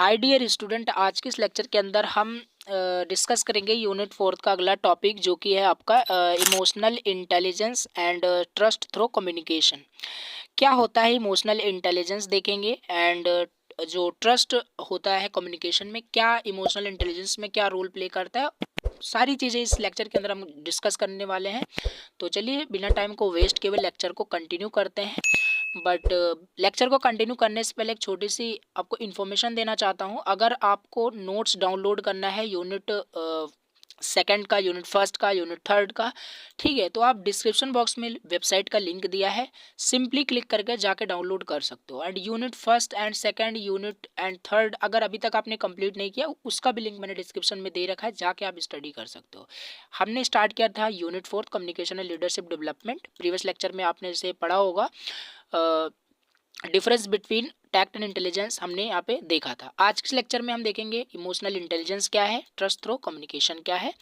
Hi dear student, आज के इस लेक्चर के अंदर हम डिस्कस करेंगे यूनिट 4 का अगला टॉपिक जो कि है आपका emotional intelligence and trust through communication. क्या होता है इमोशनल इंटेलिजेंस देखेंगे, एंड जो ट्रस्ट होता है कम्युनिकेशन में, क्या इमोशनल इंटेलिजेंस में क्या रोल प्ले करता है, सारी चीज़ें इस लेक्चर के अंदर हम डिस्कस करने वाले हैं। तो चलिए बिना टाइम को वेस्ट किए हुए लेक्चर को कंटिन्यू करते हैं। बट लेक्चर को कंटिन्यू करने से पहले एक छोटी सी आपको इन्फॉर्मेशन देना चाहता हूँ। अगर आपको नोट्स डाउनलोड करना है यूनिट सेकंड का, यूनिट फर्स्ट का, यूनिट थर्ड का, ठीक है, तो आप डिस्क्रिप्शन बॉक्स में वेबसाइट का लिंक दिया है, सिंपली क्लिक करके जाके डाउनलोड कर सकते हो। And unit first and second, unit and third अगर अभी तक आपने कंप्लीट नहीं किया, उसका भी लिंक मैंने डिस्क्रिप्शन में दे रखा है, जाके आप स्टडी कर सकते हो। हमने स्टार्ट किया था unit fourth communication and leadership development. Previous lecture में आपने इसे पढ़ा होगा। Difference between tact and intelligence हमने यहाँ पे देखा था। आज के लेक्चर में हम देखेंगे इमोशनल इंटेलिजेंस क्या है, ट्रस्ट थ्रू कम्युनिकेशन क्या है।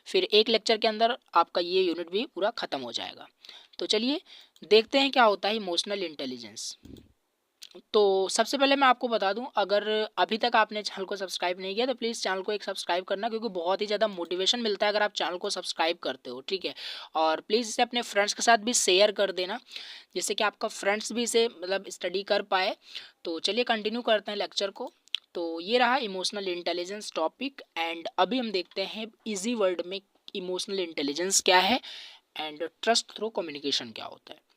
फिर एक लेक्चर के अंदर आपका ये यूनिट भी पूरा खत्म हो जाएगा। तो चलिए देखते हैं क्या होता है इमोशनल इंटेलिजेंस। तो सबसे पहले मैं आपको बता दूं, अगर अभी तक आपने चैनल को सब्सक्राइब नहीं किया तो प्लीज़ चैनल को एक सब्सक्राइब करना, क्योंकि बहुत ही ज़्यादा मोटिवेशन मिलता है अगर आप चैनल को सब्सक्राइब करते हो, ठीक है। और प्लीज़ इसे अपने फ्रेंड्स के साथ भी शेयर कर देना, जिससे कि आपका फ्रेंड्स भी इसे मतलब स्टडी कर पाए। तो चलिए कंटिन्यू करते हैं लेक्चर को। तो ये रहा इमोशनल इंटेलिजेंस टॉपिक, एंड अभी हम देखते हैं ईजी वर्ड में इमोशनल इंटेलिजेंस क्या है एंड ट्रस्ट थ्रू कम्युनिकेशन क्या होता है।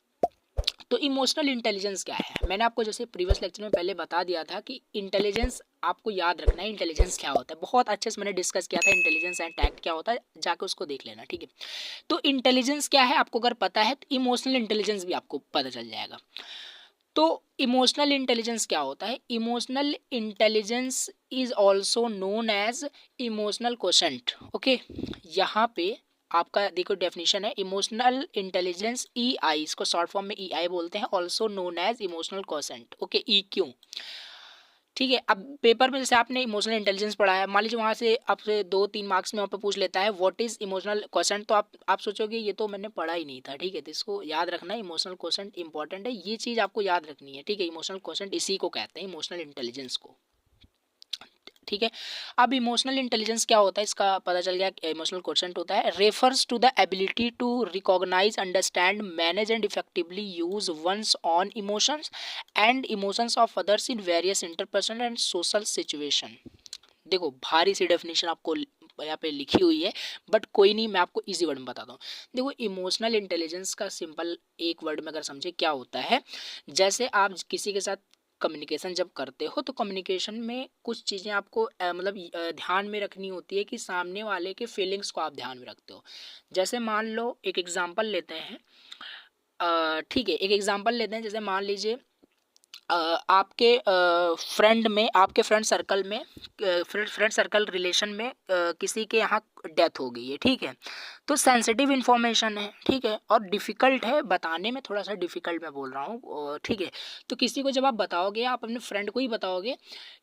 तो इमोशनल इंटेलिजेंस क्या है, मैंने आपको जैसे प्रीवियस लेक्चर में पहले बता दिया था कि इंटेलिजेंस आपको याद रखना है, इंटेलिजेंस क्या होता है। बहुत अच्छे से मैंने डिस्कस किया था इंटेलिजेंस एंड टैक्ट क्या होता है, जाके उसको देख लेना, ठीक है। तो इंटेलिजेंस क्या है आपको अगर पता है, तो इमोशनल इंटेलिजेंस भी आपको पता चल जाएगा। तो इमोशनल इंटेलिजेंस क्या होता है? Emotional intelligence is also known as emotional quotient. Okay, यहाँ पे आपका देखो डेफिनेशन है इमोशनल इंटेलिजेंस EI, इसको शॉर्ट फॉर्म में EI बोलते हैं, also known as emotional quotient. Okay, EQ, ठीक है। अब पेपर में जैसे आपने इमोशनल इंटेलिजेंस पढ़ा है, मान लीजिए वहाँ से आपसे 2-3 मार्क्स में वहाँ पे पूछ लेता है व्हाट इज इमोशनल क्वोशेंट, तो आप सोचोगे ये तो मैंने पढ़ा ही नहीं था, ठीक है। तो इसको याद रखना है, इमोशनल क्वोशेंट इंपॉर्टेंट है, ये चीज़ आपको याद रखनी है, ठीक है। इमोशनल क्वोशेंट इसी को कहते हैं, इमोशनल इंटेलिजेंस को, ठीक है। अब इमोशनल इंटेलिजेंस क्या होता है, इसका पता चल गया। इमोशनल क्वोशेंट होता है refers to the ability to recognise, understand, manage and effectively use one's on emotions and emotions of others in various interpersonal and social situation. देखो भारी सी डेफिनेशन आपको यहाँ पे लिखी हुई है, बट कोई नहीं, मैं आपको इजी वर्ड में बताता हूँ। देखो इमोशनल इंटेलिजेंस का सिंपल एक वर्ड में अगर समझे क्या होता है, जैसे आप किसी के साथ कम्युनिकेशन जब करते हो, तो कम्युनिकेशन में कुछ चीज़ें आपको ध्यान में रखनी होती है कि सामने वाले के फीलिंग्स को आप ध्यान में रखते हो। जैसे मान लो एक एग्जांपल लेते हैं, ठीक है, एक एग्जांपल लेते हैं, जैसे मान लीजिए आपके फ्रेंड में, आपके फ्रेंड सर्कल में, फ्रेंड सर्कल रिलेशन में किसी के यहाँ डेथ हो गई है, ठीक है। तो सेंसिटिव इन्फॉर्मेशन है, ठीक है, और डिफ़िकल्ट है बताने में, थोड़ा सा डिफ़िकल्ट मैं बोल रहा हूँ, ठीक है। तो किसी को जब आप बताओगे, आप अपने फ्रेंड को ही बताओगे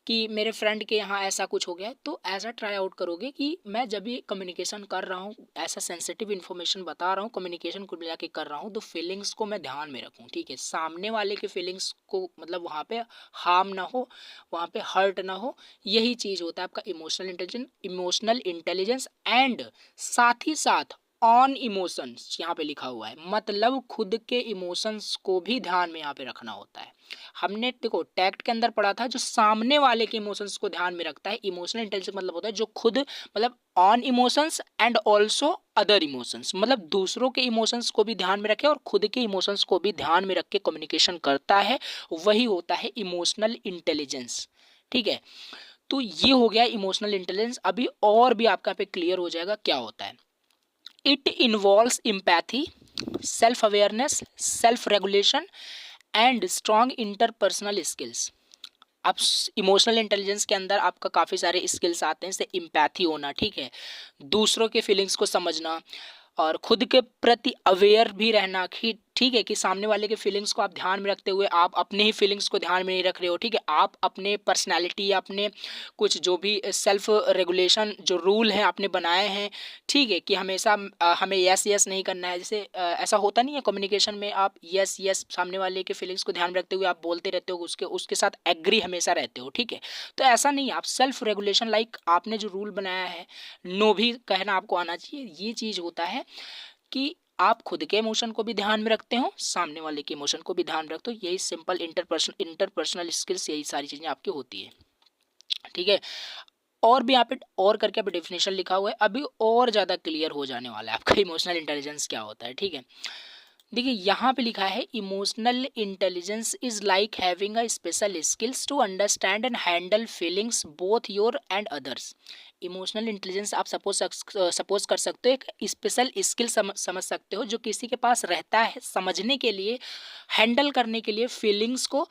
कि मेरे फ्रेंड के यहाँ ऐसा कुछ हो गया है, तो ऐसा ट्राई आउट करोगे कि मैं जब भी कम्युनिकेशन कर रहा हूँ, ऐसा सेंसिटिव इन्फॉर्मेशन बता रहा हूँ, कम्युनिकेशन को मिला के कर रहा हूँ, तो फीलिंग्स को मैं ध्यान में रखूँ, ठीक है। सामने वाले के फीलिंग्स को मतलब वहाँ पे हार्म ना हो, वहाँ पे हर्ट ना हो, यही चीज़ होता है आपका इमोशनल इंटेलिजेंस। एंड साथ ही साथ ऑन इमोशंस यहाँ पे लिखा हुआ है, मतलब खुद के इमोशंस को भी ध्यान में यहाँ पे रखना होता है। हमने देखो टैक्ट के अंदर पढ़ा था, जो सामने वाले के इमोशंस को ध्यान में रखता है। इमोशनल इंटेलिजेंस मतलब होता है जो खुद मतलब on emotions and also other emotions, मतलब दूसरों के इमोशंस को भी ध्यान में रखे और खुद के इमोशंस को भी ध्यान में रख के कम्युनिकेशन करता है, वही होता है इमोशनल इंटेलिजेंस, ठीक है। तो ये हो गया इमोशनल इंटेलिजेंस। अभी और भी आपका पे क्लियर हो जाएगा क्या होता है। It involves empathy, self awareness, self regulation and strong interpersonal skills. अब इमोशनल इंटेलिजेंस के अंदर आपका काफ़ी सारे स्किल्स आते हैं, जैसे एम्पैथी होना, ठीक है, दूसरों के फीलिंग्स को समझना और खुद के प्रति अवेयर भी रहना कि ठीक है, कि सामने वाले के फीलिंग्स को आप ध्यान में रखते हुए आप अपने ही फीलिंग्स को ध्यान में नहीं रख रहे हो। ठीक है, आप अपने पर्सनैलिटी या अपने कुछ जो भी सेल्फ रेगुलेशन जो रूल हैं आपने बनाए हैं, ठीक है, कि हमेशा हमें यस यस नहीं करना है। जैसे ऐसा होता नहीं है कम्युनिकेशन में, आप यस यस सामने वाले के फीलिंग्स को ध्यान में रखते हुए आप बोलते रहते हो, उसके साथ एग्री हमेशा रहते हो। ठीक है, तो ऐसा नहीं है, आप सेल्फ रेगुलेशन लाइक आपने जो रूल बनाया है, नो भी कहना आपको आना चाहिए। ये चीज़ होता है कि आप खुद के इमोशन को भी ध्यान में रखते हो, सामने वाले के इमोशन को भी ध्यान में रखते हो। यही सिंपल इंटरपर्सनल स्किल्स, यही सारी चीज़ें आपकी होती है। ठीक है, और भी यहाँ पे और करके अभी डेफिनेशन लिखा हुआ है, अभी और ज़्यादा क्लियर हो जाने वाला है आपका इमोशनल इंटेलिजेंस क्या होता है। ठीक है, देखिए यहाँ पे लिखा है emotional intelligence is like having a special skills to understand and handle feelings both your and others. Emotional intelligence आप सपोज कर सकते हो, एक स्पेशल स्किल समझ सकते हो जो किसी के पास रहता है समझने के लिए, हैंडल करने के लिए फीलिंग्स को,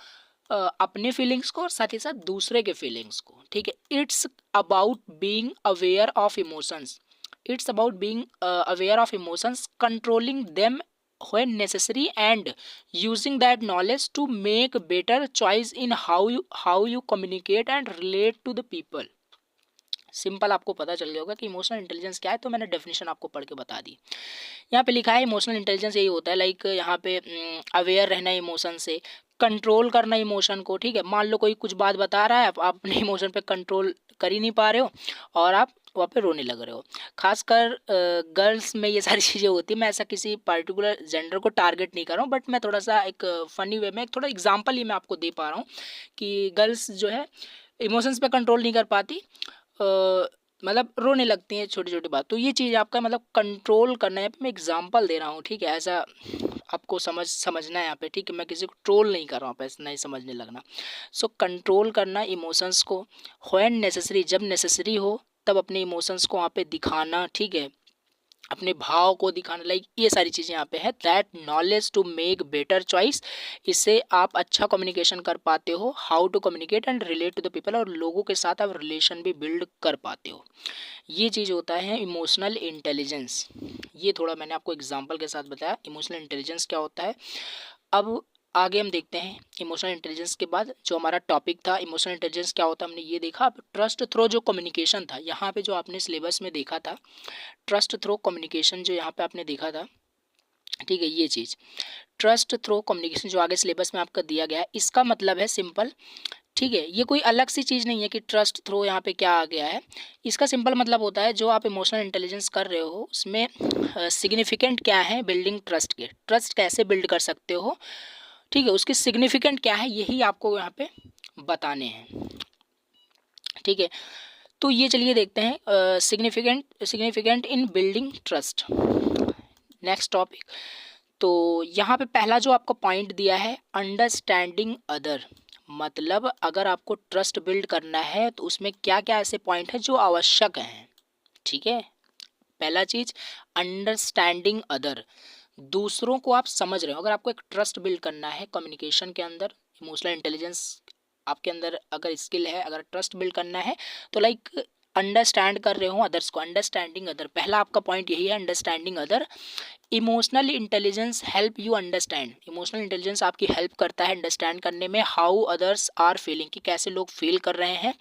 अपने फीलिंग्स को और साथ ही साथ दूसरे के फीलिंग्स को। ठीक है, it's about being aware of emotions, it's about being aware of emotions, controlling them when necessary and using that knowledge to make better choice in how you communicate and relate to the people। Simple आपको पता चल गया होगा कि emotional intelligence क्या है, तो मैंने डेफिनेशन आपको पढ़ के बता दी। यहाँ पे लिखा है इमोशनल इंटेलिजेंस यही होता है लाइक यहाँ पे अवेयर रहना इमोशन से, कंट्रोल करना इमोशन को। ठीक है, मान लो कोई कुछ बात बता रहा है, आप अपने इमोशन पे कंट्रोल कर ही नहीं पा रहे हो और आप वहाँ पे रोने लग रहे हो। खासकर गर्ल्स में ये सारी चीज़ें होती है। मैं ऐसा किसी पर्टिकुलर जेंडर को टारगेट नहीं कर रहा हूँ, बट मैं थोड़ा सा एक फ़नी वे में एक थोड़ा एग्जांपल ही मैं आपको दे पा रहा हूँ कि गर्ल्स जो है इमोशंस पे कंट्रोल नहीं कर पाती, मतलब रोने लगती हैं छोटी छोटी बात। तो ये चीज़ आपका मतलब कंट्रोल करना है, मैं एग्जांपल दे रहा हूँ। ठीक है, ऐसा आपको समझना है यहाँ पे। ठीक है, मैं किसी को ट्रोल नहीं कर रहा हूँ, आप ऐसा नहीं समझने लगना। सो कंट्रोल करना इमोशंस को, व्हेन नेसेसरी, जब नेसेसरी हो तब अपने इमोशंस को वहाँ पे दिखाना। ठीक है, अपने भाव को दिखाना, लाइक ये सारी चीज़ें यहाँ पे है। That knowledge to make better choice, इससे आप अच्छा कम्युनिकेशन कर पाते हो। How to communicate and relate to the people, और लोगों के साथ आप रिलेशन भी बिल्ड कर पाते हो। ये चीज़ होता है इमोशनल इंटेलिजेंस। ये थोड़ा मैंने आपको एग्जाम्पल के साथ बताया इमोशनल इंटेलिजेंस क्या होता है। अब आगे हम देखते हैं इमोशनल इंटेलिजेंस के बाद जो हमारा टॉपिक था इमोशनल इंटेलिजेंस क्या होता है, हमने ये देखा। अब ट्रस्ट थ्रो जो कम्युनिकेशन था, यहाँ पे जो आपने सिलेबस में देखा था ट्रस्ट थ्रो कम्युनिकेशन, जो यहाँ पे आपने देखा था, ठीक है, ये चीज़ ट्रस्ट थ्रो कम्युनिकेशन जो आगे सिलेबस में आपका दिया गया है, इसका मतलब है सिंपल। ठीक है, ये कोई अलग सी चीज़ नहीं है कि ट्रस्ट थ्रो यहाँ पे क्या आ गया है। इसका सिंपल मतलब होता है जो आप इमोशनल इंटेलिजेंस कर रहे हो उसमें सिग्निफिकेंट क्या है बिल्डिंग ट्रस्ट के, ट्रस्ट कैसे बिल्ड कर सकते हो। ठीक है, उसकी सिग्निफिकेंट क्या है यही आपको यहाँ पे बताने हैं। ठीक है, तो ये चलिए देखते हैं significant in building trust. Next topic, तो यहाँ पे पहला जो आपको पॉइंट दिया है अंडरस्टैंडिंग अदर, मतलब अगर आपको ट्रस्ट बिल्ड करना है तो उसमें क्या क्या ऐसे पॉइंट है जो आवश्यक हैं। ठीक है, पहला चीज़ अंडरस्टैंडिंग अदर, दूसरों को आप समझ रहे हो। अगर आपको एक ट्रस्ट बिल्ड करना है कम्युनिकेशन के अंदर, इमोशनल इंटेलिजेंस आपके अंदर अगर स्किल है, अगर ट्रस्ट बिल्ड करना है तो लाइक अंडरस्टैंड कर रहे हो अदर्स को, अंडरस्टैंडिंग अदर, पहला आपका पॉइंट यही है understanding other. Emotional intelligence help you understand, emotional intelligence आपकी हेल्प करता है अंडरस्टैंड करने में हाउ अदर्स आर फीलिंग, कि कैसे लोग फील कर रहे हैं।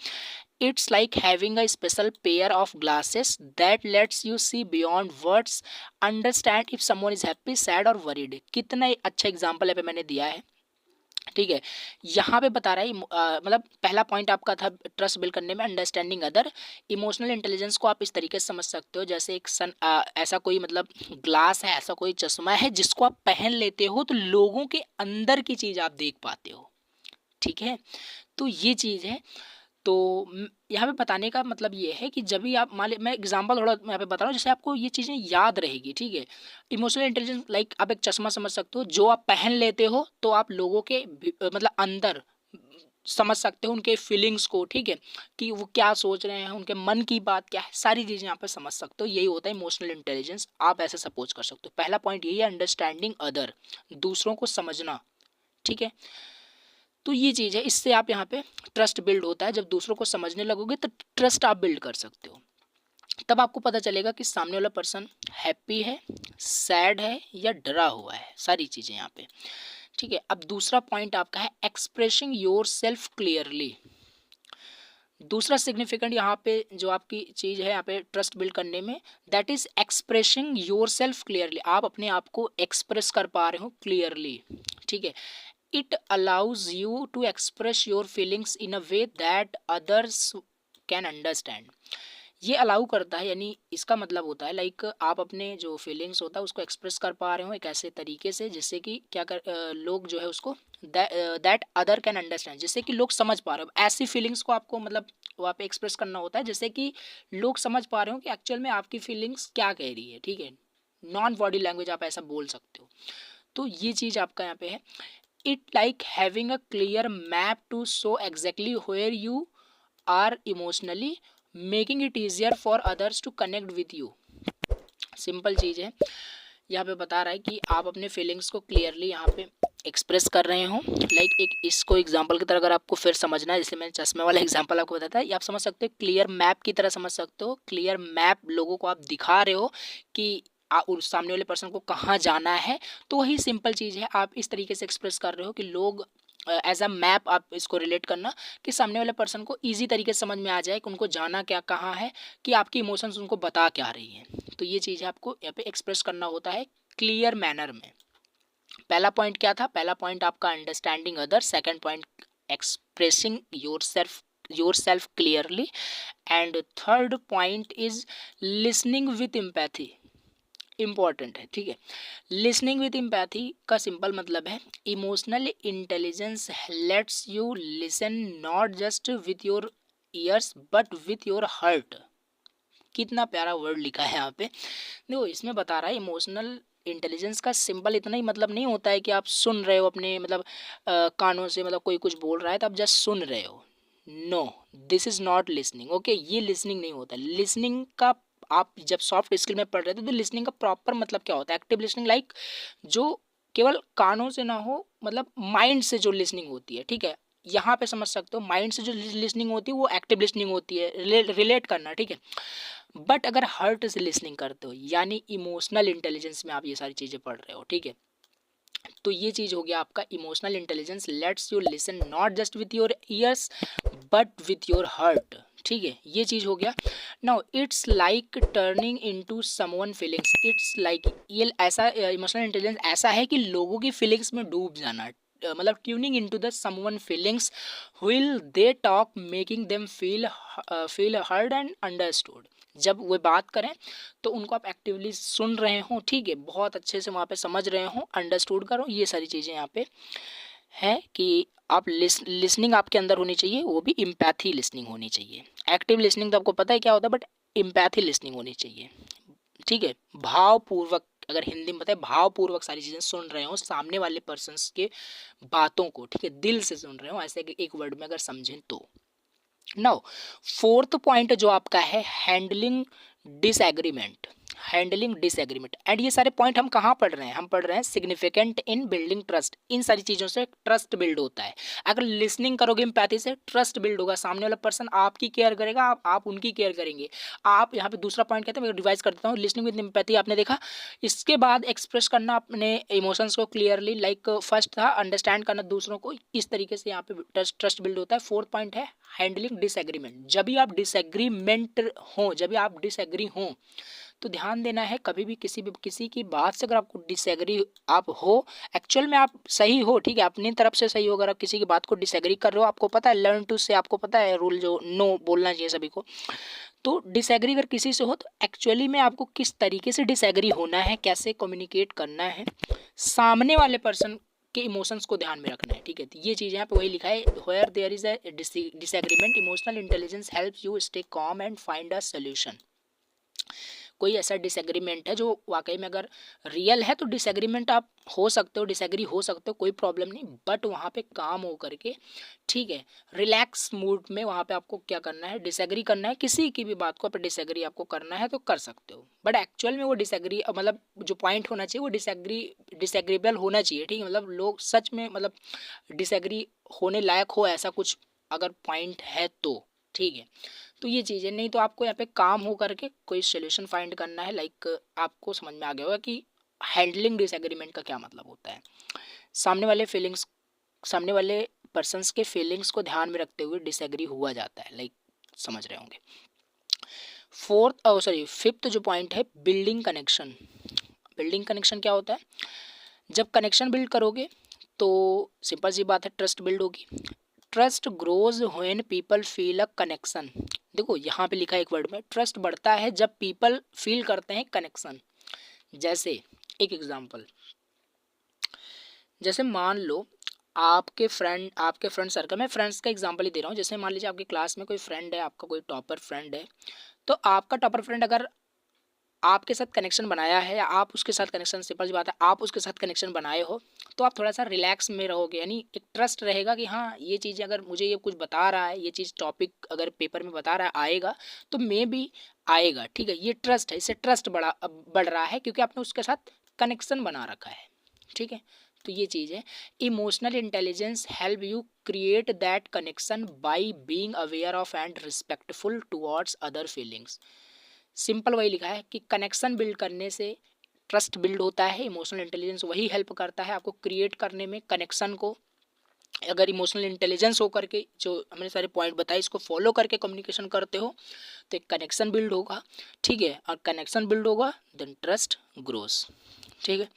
It's like having a special pair of glasses that lets you see beyond words, understand if someone is happy sad और वरीड। कितना अच्छा एग्जाम्पल है पे मैंने दिया है। ठीक है, यहाँ पे बता रहा है मतलब पहला पॉइंट आपका था ट्रस्ट बिल्ड करने में अंडरस्टैंडिंग अदर। इमोशनल इंटेलिजेंस को आप इस तरीके से समझ सकते हो जैसे एक ऐसा कोई मतलब ग्लास है, ऐसा कोई चश्मा है जिसको आप पहन लेते हो तो लोगों के अंदर की चीज़ आप देख पाते हो। ठीक है, तो ये चीज़ है। तो यहाँ पे बताने का मतलब ये है कि जब भी आप मान मैं एग्जांपल थोड़ा यहाँ पे बता रहा हूँ जिससे आपको ये चीज़ें याद रहेगी। ठीक है, इमोशनल इंटेलिजेंस लाइक आप एक चश्मा समझ सकते हो जो आप पहन लेते हो तो आप लोगों के मतलब अंदर समझ सकते हो उनके फीलिंग्स को। ठीक है, कि वो क्या सोच रहे हैं, उनके मन की बात क्या है, सारी चीज़ें यहाँ पे समझ सकते हो। यही होता है इमोशनल इंटेलिजेंस, आप ऐसे सपोज कर सकते हो। पहला पॉइंट यही है अंडरस्टैंडिंग अदर, दूसरों को समझना। ठीक है, तो ये चीज़ है, इससे आप यहाँ पे ट्रस्ट बिल्ड होता है। जब दूसरों को समझने लगोगे तो ट्रस्ट आप बिल्ड कर सकते हो। तब आपको पता चलेगा कि सामने वाला पर्सन हैप्पी है, सैड है या डरा हुआ है, सारी चीज़ें यहाँ पे। ठीक है, अब दूसरा पॉइंट आपका है एक्सप्रेसिंग योर सेल्फ क्लियरली। दूसरा सिग्निफिकेंट यहाँ पे जो आपकी चीज़ है यहाँ पे ट्रस्ट बिल्ड करने में, that is expressing your self clearly. आप अपने आप को एक्सप्रेस कर पा रहे हो क्लियरली। ठीक है, it allows you to express your feelings in a way that others can understand. ये अलाउ करता है, यानी इसका मतलब होता है लाइक आप अपने जो फीलिंग्स होता है उसको एक्सप्रेस कर पा रहे हो एक ऐसे तरीके से जिससे कि क्या कर लोग जो है उसको दैट अदर कैन अंडरस्टैंड, जिससे कि लोग समझ पा रहे हो। ऐसी फीलिंग्स को आपको मतलब वहाँ पे एक्सप्रेस करना होता है जिससे कि लोग समझ पा रहे हो कि एक्चुअल में आपकी फीलिंग्स क्या कह रही है। ठीक है, नॉन बॉडी लैंग्वेज आप ऐसा बोल सकते हो। तो ये चीज़ आपका यहाँ पे है। It like having a clear map to show exactly where you are emotionally, making it easier for others to connect with you. Simple चीज़ है, यहाँ पे बता रहा है कि आप अपने फीलिंग्स को क्लियरली यहाँ पे एक्सप्रेस कर रहे हो। लाइक एक इसको एग्जांपल की तरह अगर आपको फिर समझना है, जैसे मैंने चश्मे वाला एग्जांपल आपको बताया था, ये आप समझ सकते हो क्लियर मैप की तरह समझ सकते हो। क्लियर मैप लोगों को आप दिखा रहे हो कि उस सामने वाले पर्सन को कहाँ जाना है। तो वही सिंपल चीज़ है, आप इस तरीके से एक्सप्रेस कर रहे हो कि लोग एज अ मैप आप इसको रिलेट करना कि सामने वाले पर्सन को ईजी तरीके से समझ में आ जाए कि उनको जाना क्या कहाँ है, कि आपकी इमोशंस उनको बता क्या रही हैं। तो ये चीज़ है आपको यहाँ पे एक्सप्रेस करना होता है क्लियर मैनर में। पहला पॉइंट क्या था? पहला पॉइंट आपका understanding other, second point expressing your self clearly, and third point is listening with empathy. Important है। ठीक है, लिसनिंग विथ एम्पैथी का सिंपल मतलब है emotional intelligence let's you listen not just with your ears but with your heart. कितना प्यारा word लिखा है यहाँ पे। देखो इसमें बता रहा है इमोशनल इंटेलिजेंस का सिंपल इतना ही मतलब नहीं होता है कि आप सुन रहे हो अपने मतलब कानों से, मतलब कोई कुछ बोल रहा है तो आप जस्ट सुन रहे हो। No, this is not listening. Okay, ये लिसनिंग नहीं होता। लिसनिंग का आप जब सॉफ्ट स्किल में पढ़ रहे थे तो लिसनिंग का प्रॉपर मतलब क्या होता है? एक्टिव लिसनिंग, लाइक जो केवल कानों से ना हो, मतलब माइंड से जो लिसनिंग होती है। ठीक है, यहाँ पे समझ सकते हो माइंड से जो लिसनिंग होती है वो एक्टिव लिसनिंग होती है, रिलेट करना। ठीक है, बट अगर हार्ट से लिसनिंग करते हो यानी इमोशनल इंटेलिजेंस में आप ये सारी चीज़ें पढ़ रहे हो। ठीक है, तो ये चीज़ हो गया आपका emotional intelligence let's you listen not just with your ears but with your heart. ठीक है, ये चीज़ हो गया। Now it's like turning into someone feelings. It's like, ये ऐसा इमोशनल इंटेलिजेंस ऐसा है कि लोगों की फीलिंग्स में डूब जाना, मतलब tuning into the someone feelings will they talk making them feel heard and understood. जब वो बात करें तो उनको आप एक्टिवली सुन रहे हो। ठीक है, बहुत अच्छे से वहाँ पे समझ रहे हो, अंडरस्टूड करो, ये सारी चीज़ें यहाँ पे है कि आप लिसनिंग आपके अंदर होनी चाहिए, वो भी इम्पैथी लिसनिंग होनी चाहिए। एक्टिव लिसनिंग तो आपको पता है क्या होता है, बट इम्पैथी लिसनिंग होनी चाहिए। ठीक है, भावपूर्वक, अगर हिंदी में बताए भावपूर्वक सारी चीज़ें सुन रहे हो सामने वाले पर्सन्स के बातों को। ठीक है, दिल से सुन रहे हो, ऐसे एक वर्ड में अगर समझें तो। नाउ फोर्थ पॉइंट जो आपका है handling disagreement. Handling disagreement, and ये सारे पॉइंट हम कहाँ पढ़ रहे हैं? हम पढ़ रहे हैं सिग्निफिकेंट इन बिल्डिंग ट्रस्ट। इन सारी चीज़ों से ट्रस्ट बिल्ड होता है। अगर लिसनिंग करोगे एम्पैथी से, ट्रस्ट बिल्ड होगा, सामने वाला पर्सन आपकी केयर करेगा, आप उनकी केयर करेंगे। आप यहाँ पे दूसरा पॉइंट कहते हैं, मैं रिवाइज कर देता हूँ। लिसनिंग विद एम्पैथी आपने देखा, इसके बाद एक्सप्रेस करना अपने इमोशंस को क्लियरली, लाइक फर्स्ट था अंडरस्टैंड करना दूसरों को, इस तरीके से यहाँ पे ट्रस्ट बिल्ड होता है। फोर्थ पॉइंट है हैंडलिंग डिसएग्रीमेंट। जब भी आप डिसएग्रीमेंट हो, जब भी आप डिसएग्री हो तो ध्यान देना है, कभी भी किसी की बात से अगर आपको डिसएग्री आप हो, एक्चुअल में आप सही हो, ठीक है, अपनी तरफ से सही हो, अगर आप किसी की बात को डिसएग्री कर रहे हो, आपको पता है लर्न टू से, आपको पता है रूल जो नो बोलना चाहिए सभी को। तो डिसएग्री अगर किसी से हो तो एक्चुअली में आपको किस तरीके से डिसएग्री होना है, कैसे कम्युनिकेट करना है, सामने वाले पर्सन के इमोशंस को ध्यान में रखना है। ठीक है, तो ये चीज़ यहाँ पे वही लिखा है, where there is a disagreement emotional intelligence helps you stay calm and find a solution. कोई ऐसा डिसएग्रीमेंट है जो वाकई में अगर रियल है तो डिसएग्रीमेंट आप हो सकते हो, डिसएग्री हो सकते हो, कोई प्रॉब्लम नहीं, बट वहाँ पे काम हो करके, ठीक है, रिलैक्स मूड में वहाँ पे आपको क्या करना है, डिसएग्री करना है। किसी की भी बात को आप डिसएग्री आपको करना है तो कर सकते हो, बट एक्चुअल में वो डिसएग्री मतलब जो पॉइंट होना चाहिए वो डिसएग्रीबल होना चाहिए। ठीक है, मतलब लोग सच में मतलब डिसएग्री होने लायक हो ऐसा कुछ अगर पॉइंट है तो। ठीक है, तो ये चीज़ है, नहीं तो आपको यहाँ पे काम हो करके कोई सोल्यूशन फाइंड करना है। लाइक आपको समझ में आ गया होगा कि हैंडलिंग डिसएग्रीमेंट का क्या मतलब होता है। सामने वाले पर्सन्स के फीलिंग्स को ध्यान में रखते हुए डिसएग्री हुआ जाता है, लाइक समझ रहे होंगे। फिफ्थ जो पॉइंट है, बिल्डिंग कनेक्शन। बिल्डिंग कनेक्शन क्या होता है? जब कनेक्शन बिल्ड करोगे तो सिंपल सी बात है, ट्रस्ट बिल्ड होगी। Trust grows when people feel a connection. देखो यहाँ पे लिखा है एक वर्ड में, ट्रस्ट बढ़ता है जब पीपल फील करते हैं कनेक्शन। जैसे एक एग्जांपल, जैसे मान लो आपके फ्रेंड सर्कल में, फ्रेंड्स का एग्जांपल ही दे रहा हूँ। जैसे मान लीजिए आपकी क्लास में कोई फ्रेंड है, आपका कोई टॉपर फ्रेंड है, तो आपका टॉपर फ्रेंड अगर आपके साथ कनेक्शन बनाया है या आप उसके साथ कनेक्शन, सिंपल सी बात है आप उसके साथ कनेक्शन बनाए हो, तो आप थोड़ा सा रिलैक्स में रहोगे। यानी एक ट्रस्ट रहेगा कि हाँ ये चीज़ें अगर मुझे ये कुछ बता रहा है, ये चीज़ टॉपिक अगर पेपर में बता रहा है आएगा तो मे भी आएगा। ठीक है, ये ट्रस्ट है, इससे ट्रस्ट बढ़ रहा है क्योंकि आपने उसके साथ कनेक्शन बना रखा है। ठीक है, तो ये चीज़ है। Emotional intelligence help you create that connection by being aware of and respectful towards other feelings. Simple वही लिखा है कि कनेक्शन बिल्ड करने से ट्रस्ट बिल्ड होता है। इमोशनल इंटेलिजेंस वही हेल्प करता है आपको क्रिएट करने में कनेक्शन को। अगर इमोशनल इंटेलिजेंस हो करके जो हमने सारे पॉइंट बताए इसको फॉलो करके कम्युनिकेशन करते हो तो एक कनेक्शन बिल्ड होगा। ठीक है, और कनेक्शन बिल्ड होगा देन ट्रस्ट ग्रोस। ठीक है,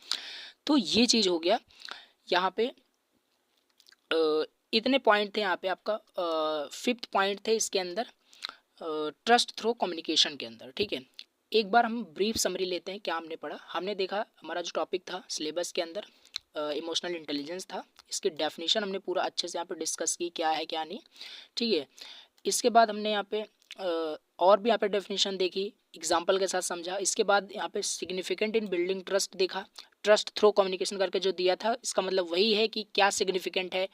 तो ये चीज़ हो गया। यहाँ पे इतने पॉइंट थे। यहाँ पे आपका फिफ्थ पॉइंट थे इसके अंदर, ट्रस्ट थ्रू कम्युनिकेशन के अंदर। ठीक है, एक बार हम ब्रीफ समरी लेते हैं क्या हमने पढ़ा। हमने देखा हमारा जो टॉपिक था सिलेबस के अंदर इमोशनल इंटेलिजेंस था। इसकी डेफिनेशन हमने पूरा अच्छे से यहाँ पे डिस्कस की, क्या है क्या नहीं। ठीक है, इसके बाद हमने यहाँ पे और भी यहाँ पे डेफिनेशन देखी, एग्जाम्पल के साथ समझा। इसके बाद यहाँ पे सिग्निफिकेंट इन बिल्डिंग ट्रस्ट देखा। ट्रस्ट थ्रू कम्युनिकेशन करके जो दिया था इसका मतलब वही है कि क्या सिग्निफिकेंट है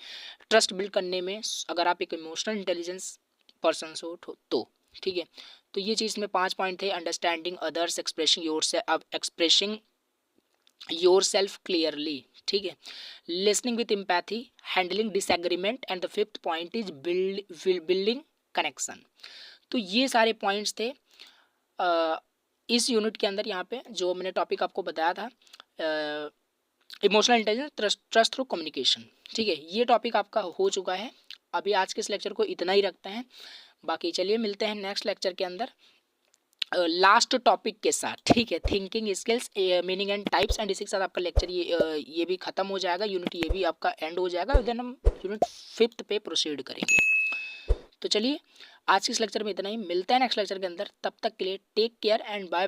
ट्रस्ट बिल्ड करने में अगर आप एक इमोशनल इंटेलिजेंस पर्सन हो तो। ठीक है, तो ये चीज़ में 5 पॉइंट थे। Understanding others, expressing your self clearly. ठीक है, listening with empathy, handling disagreement and the fifth point is building connection. तो ये सारे पॉइंट्स थे इस यूनिट के अंदर। यहाँ पे जो मैंने टॉपिक आपको बताया था emotional intelligence trust through communication. ठीक है, ये टॉपिक आपका हो चुका है। अभी आज के इस लेक्चर को इतना ही रखते हैं। बाकी चलिए मिलते हैं नेक्स्ट लेक्चर के अंदर लास्ट टॉपिक के साथ। ठीक है, thinking skills, meaning and types and इसी के साथ आपका लेक्चर ये भी खत्म हो जाएगा। यूनिट ये भी आपका एंड हो जाएगा। देन हम यूनिट 5 पे प्रोसीड करेंगे। तो चलिए आज के इस लेक्चर में इतना ही, मिलते हैं नेक्स्ट लेक्चर के अंदर। तब तक के लिए take care and bye bye.